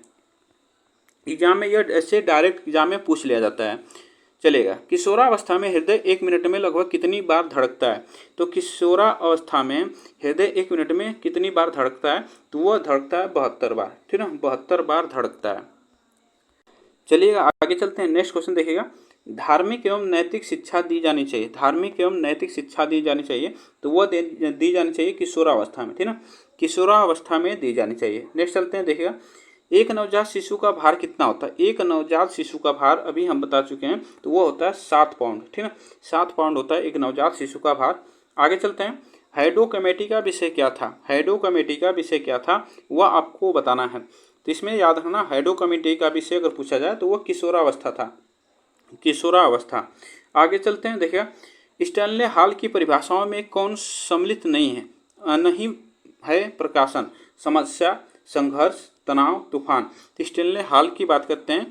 एग्जाम में यह ऐसे डायरेक्ट एग्जाम में पूछ लिया जाता है। चलेगा किशोरावस्था में हृदय 1 मिनट में लगभग कितनी बार धड़कता है। तो किशोरावस्था में हृदय 1 मिनट में कितनी बार धड़कता है, तो वह धड़कता है 72 बार, ठीक ना, 72 बार धड़कता है। चलिएगा आगे चलते हैं। नेक्स्ट क्वेश्चन देखिएगा, धार्मिक एवं नैतिक शिक्षा दी जानी चाहिए, धार्मिक एवं नैतिक शिक्षा दी जानी चाहिए, तो वह दी जानी चाहिए किशोरावस्था में, ठीक ना, किशोरावस्था में दी जानी चाहिए। नेक्स्ट चलते हैं। देखिएगा एक नवजात शिशु का भार कितना होता है। एक नवजात शिशु का भार अभी हम बता चुके हैं, तो वो होता है 7 पाउंड, ठीक है, 7 पाउंड होता है एक नवजात शिशु का भार। आगे चलते हैं। हैडो कमेटी का विषय क्या था, हैडो कमेटी का विषय क्या था वह आपको बताना है। तो इसमें याद रखना हैडो कमेटी का विषय अगर पूछा जाए तो वह किशोरावस्था था, किशोरावस्था। आगे चलते हैं। देखिए स्टैनले हॉल की परिभाषाओं में कौन सम्मिलित नहीं है, नहीं है प्रकाशन, समस्या, संघर्ष, तनाव, तूफान। स्टैनले हॉल की बात करते हैं,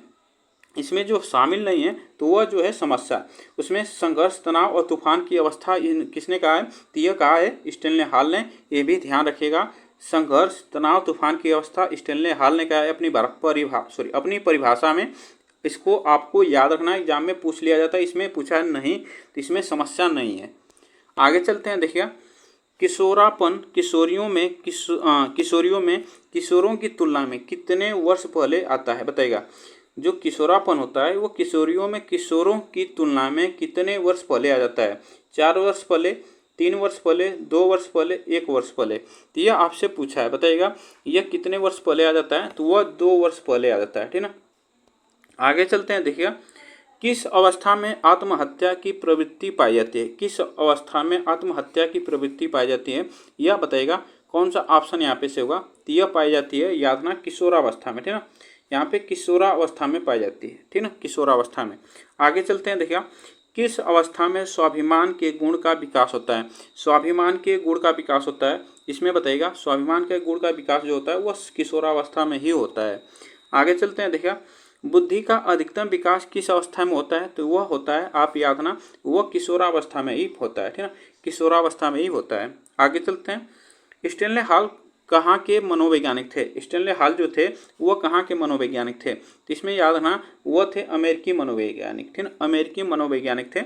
इसमें जो शामिल नहीं है तो वह जो है समस्या, उसमें संघर्ष, तनाव और तूफान की अवस्था किसने कहा है, तो यह कहा है स्टैनले हॉल ने। ये भी ध्यान रखिएगा, संघर्ष, तनाव, तूफान की अवस्था स्टैनले हॉल ने कहा है अपनी परिभाषा में। इसको आपको याद रखना, एग्जाम में पूछ लिया जाता है, इसमें पूछा नहीं, तो इसमें समस्या नहीं है। आगे चलते हैं। देखिए किशोरापन किशोरियों में किशोरों की तुलना में कितने वर्ष पहले आता है बताइएगा। जो किशोरापन होता है वो किशोरियों में किशोरों की तुलना में कितने वर्ष पहले आ जाता है? 4 वर्ष पहले, 3 वर्ष पहले, 2 वर्ष पहले, 1 वर्ष पहले। तो यह आपसे पूछा है, बताइएगा यह कितने वर्ष पहले आ जाता है? तो वह 2 वर्ष पहले आ जाता है, ठीक ना। आगे चलते हैं, देखिएगा किस अवस्था में आत्महत्या की प्रवृत्ति पाई जाती है? किस अवस्था में आत्महत्या की प्रवृत्ति पाई जाती है, यह बताइएगा। कौन सा ऑप्शन यहाँ पे से होगा? तो यह पाई जाती है, याद रखना, किशोरावस्था में, ठीक ना। यहाँ पे किशोरावस्था में पाई जाती है, ठीक ना, किशोरावस्था में। आगे चलते हैं, देखिए किस अवस्था में स्वाभिमान के गुण का विकास होता है? स्वाभिमान के गुण का विकास होता है, इसमें बताइएगा स्वाभिमान के गुण का विकास जो होता है वह किशोरावस्था में ही होता है। आगे चलते हैं, देखिए बुद्धि का अधिकतम विकास किस अवस्था में होता है? तो वह होता है, आप याद रखना, वह किशोरावस्था में ही होता है, ठीक है ना, किशोरावस्था में ही होता है। आगे चलते हैं, स्टेनले हॉल कहाँ के मनोवैज्ञानिक थे? स्टेनले हॉल जो थे वह कहाँ के मनोवैज्ञानिक थे? तो इसमें याद रखना वह थे अमेरिकी मनोवैज्ञानिक, ठीक है, अमेरिकी मनोवैज्ञानिक थे।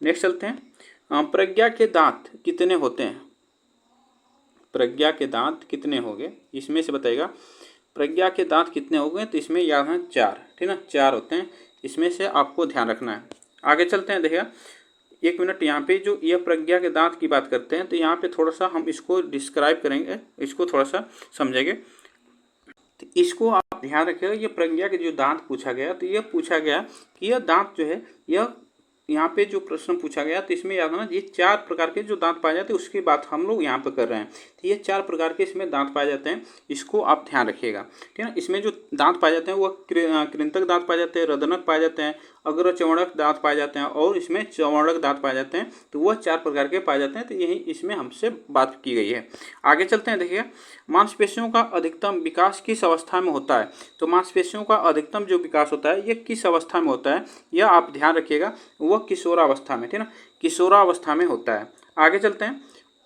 नेक्स्ट चलते हैं, प्रज्ञा के दांत कितने होते हैं? प्रज्ञा के दांत कितने होंगे, इसमें से बताइएगा प्रज्ञा के दांत कितने हो गए? तो इसमें याद है 4, ठीक ना, 4 होते हैं, इसमें से आपको ध्यान रखना है। आगे चलते हैं, देखिए 1 मिनट, यहाँ पे जो यह प्रज्ञा के दांत की बात करते हैं तो यहाँ पे थोड़ा सा हम इसको डिस्क्राइब करेंगे, इसको थोड़ा सा समझेंगे। तो इसको आप ध्यान रखिएगा, ये प्रज्ञा के जो दांत पूछा गया, तो यह पूछा गया कि यह दांत जो है, यह यहाँ पे जो प्रश्न पूछा गया तो इसमें याद रखना ये 4 प्रकार के जो दांत पाए जाते हैं उसकी बात हम लोग यहाँ पे कर रहे हैं। तो ये 4 प्रकार के इसमें दांत पाए जाते हैं, इसको आप ध्यान रखिएगा, ठीक है ना। इसमें जो दांत पाए जाते हैं वो कृंतक दांत पाए जाते हैं, रदनक पाए जाते हैं, अग्रचवर्णक दांत पाए जाते हैं और इसमें चवर्णक दांत पाए जाते हैं। तो वह 4 प्रकार के पाए जाते हैं, तो यही इसमें हमसे बात की गई है। आगे चलते हैं, देखिए मांसपेशियों का अधिकतम विकास किस अवस्था में होता है? तो मांसपेशियों का अधिकतम जो विकास होता है यह किस अवस्था में होता है, यह आप ध्यान रखिएगा, वह किशोरावस्था में, ठीक है ना, किशोरावस्था में होता है। आगे चलते हैं,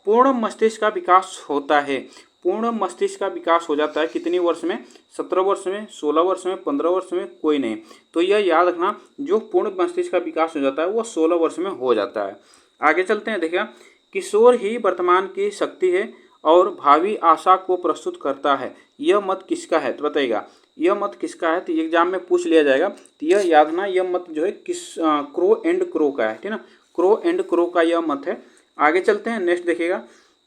पूर्ण मस्तिष्क का विकास होता है, पूर्ण मस्तिष्क का विकास हो जाता है कितनी वर्ष में? 17 वर्ष में, 16 वर्ष में, 15 वर्ष में, कोई नहीं। तो यह याद रखना, जो पूर्ण मस्तिष्क का विकास हो जाता है वो 16 वर्ष में हो जाता है। आगे चलते हैं, देखिए किशोर ही वर्तमान की शक्ति है और भावी आशा को प्रस्तुत करता है, यह मत किसका है? तो बताइएगा यह मत किसका है? तो एग्जाम में पूछ लिया जाएगा। तो यह याद रखना, यह मत जो है क्रो एंड क्रो का है, ठीक है ना, क्रो एंड क्रो का यह मत है। आगे चलते हैं, नेक्स्ट देखिएगा,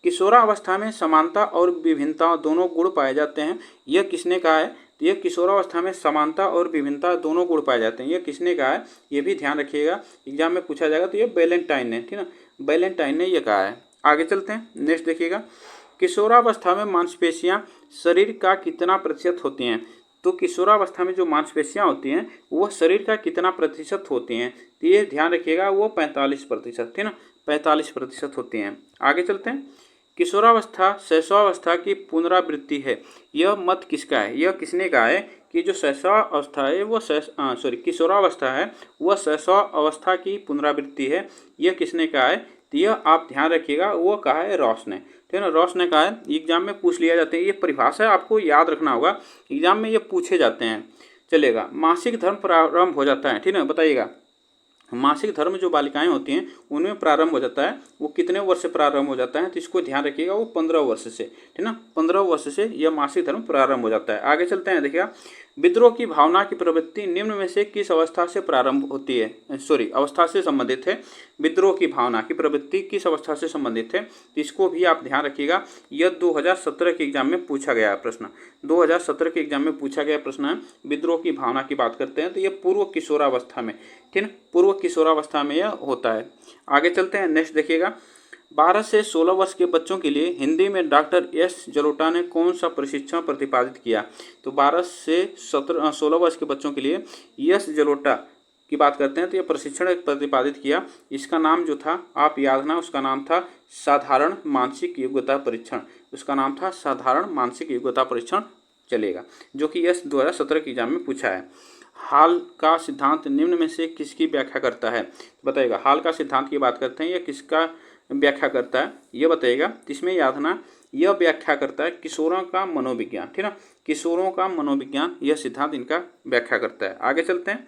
किशोरावस्था में समानता और विभिन्नता दोनों गुण पाए जाते हैं, यह किसने कहा है? तो यह किशोरावस्था में समानता और विभिन्नता दोनों गुण पाए जाते हैं, यह किसने कहा है? ये भी ध्यान रखिएगा, एग्जाम में पूछा जाएगा। तो यह बैलेंटाइन ने, ठीक है ना, बैलेंटाइन ने यह कहा है। आगे चलते हैं, नेक्स्ट देखिएगा, किशोरावस्था में मांसपेशियां शरीर का कितना प्रतिशत होती हैं? तो किशोरावस्था में जो मांसपेशियां होती हैं वह शरीर का कितना प्रतिशत होती हैं? तो ये ध्यान रखिएगा, वो 45%, ठीक है ना, 45% होती हैं। आगे चलते हैं, किशोरावस्था शैशवावस्था की पुनरावृत्ति है, यह मत किसका है? यह किसने कहा है कि जो शैशवावस्था है वो किशोरावस्था है वह शैशवावस्था की पुनरावृत्ति है, यह किसने कहा है? तो यह आप ध्यान रखिएगा, वो कहा है रॉस ने, ठीक है ना, रॉस ने कहा है। एग्जाम में पूछ लिया जाते हैं, ये परिभाषा आपको याद रखना होगा, एग्जाम में ये पूछे जाते हैं। चलेगा, मासिक धर्म प्रारंभ हो जाता है, ठीक है, बताइएगा मासिक धर्म जो बालिकाएं होती हैं उनमें प्रारंभ हो जाता है, वो कितने वर्ष से प्रारंभ हो जाता है? तो इसको ध्यान रखिएगा, वो 15 वर्ष से, ठीक ना, 15 वर्ष से यह मासिक धर्म प्रारंभ हो जाता है। आगे चलते हैं, देखिएगा विद्रोह की भावना की प्रवृत्ति निम्न में से किस अवस्था से प्रारंभ होती है? अवस्था से संबंधित है। विद्रोह की भावना की प्रवृत्ति किस अवस्था से संबंधित है? तो इसको भी आप ध्यान रखिएगा, यह 2017 के एग्जाम में पूछा गया प्रश्न, 2017 के एग्जाम में पूछा गया प्रश्न है। विद्रोह की भावना की बात करते हैं तो यह पूर्व किशोरावस्था में, ठीक है, पूर्व किशोरावस्था में यह होता है। आगे चलते हैं, नेक्स्ट देखिएगा, 12 से 16 वर्ष के बच्चों के लिए हिंदी में डॉक्टर एस जलोटा ने कौन सा प्रशिक्षण प्रतिपादित किया? तो 12 से 16 वर्ष के बच्चों के लिए एस जलोटा की बात करते हैं तो यह प्रशिक्षण प्रतिपादित किया। इसका नाम जो था आप याद रखना, उसका नाम था साधारण मानसिक योग्यता परीक्षण, उसका नाम था साधारण मानसिक योग्यता परीक्षण, चलेगा, जो कि यह 2017 के एग्जाम में पूछा है। हाल का सिद्धांत निम्न में से किसकी व्याख्या करता है? बताइएगा, हाल का सिद्धांत की बात करते हैं, यह किसका व्याख्या करता है ये बताइएगा। इसमें याद रखना, यह व्याख्या करता है किशोरों का मनोविज्ञान, ठीक है, किशोरों का मनोविज्ञान, यह सिद्धांत इनका व्याख्या करता है। आगे चलते हैं,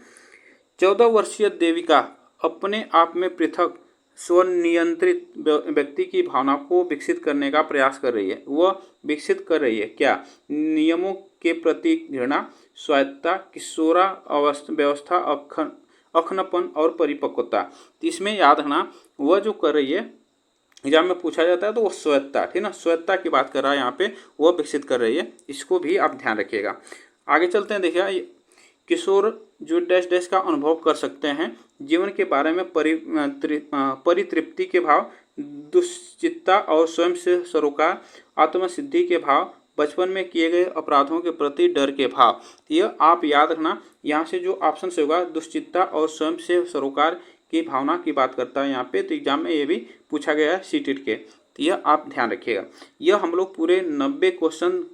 14 वर्षीय देविका अपने आप में पृथक स्वनियंत्रित व्यक्ति की भावना को विकसित करने का प्रयास कर रही है। वह विकसित कर रही है क्या? नियमों के प्रति घृणा, स्वायत्तता, किशोरा व्यवस्था, अखनपन और परिपक्वता। तो इसमें याद रखना, वह जो कर रही है, एग्जाम में पूछा जाता है तो वो स्वायत्तता, ठीक ना, स्वायत्तता की बात कर रहा है यहाँ पे, वह विकसित कर रही है। इसको भी आप ध्यान रखिएगा। आगे चलते हैं। देखिए, किशोर जो डैश डैश का अनुभव कर सकते हैं, जीवन के बारे में परितृप्ति के भाव, दुश्चित्ता और स्वयं से सरोकार, आत्मसिद्धि के भाव, बचपन में किए गए अपराधों के प्रति डर के भाव। यह आप याद रखना, यहाँ से जो ऑप्शन से होगा दुश्चित्ता और स्वयं से सरोकार की भावना की बात करता है यहाँ पे। तो एग्जाम में ये भी पूछा गया है सीटेट के, तो यह आप ध्यान रखिएगा। यह हम लोग पूरे 90 क्वेश्चन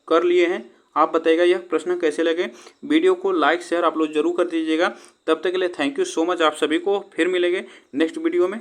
कर लिए हैं। आप बताइएगा यह प्रश्न कैसे लगे। वीडियो को लाइक शेयर आप लोग जरूर कर दीजिएगा। तब तक के लिए थैंक यू सो मच। आप सभी को फिर मिलेंगे नेक्स्ट वीडियो में।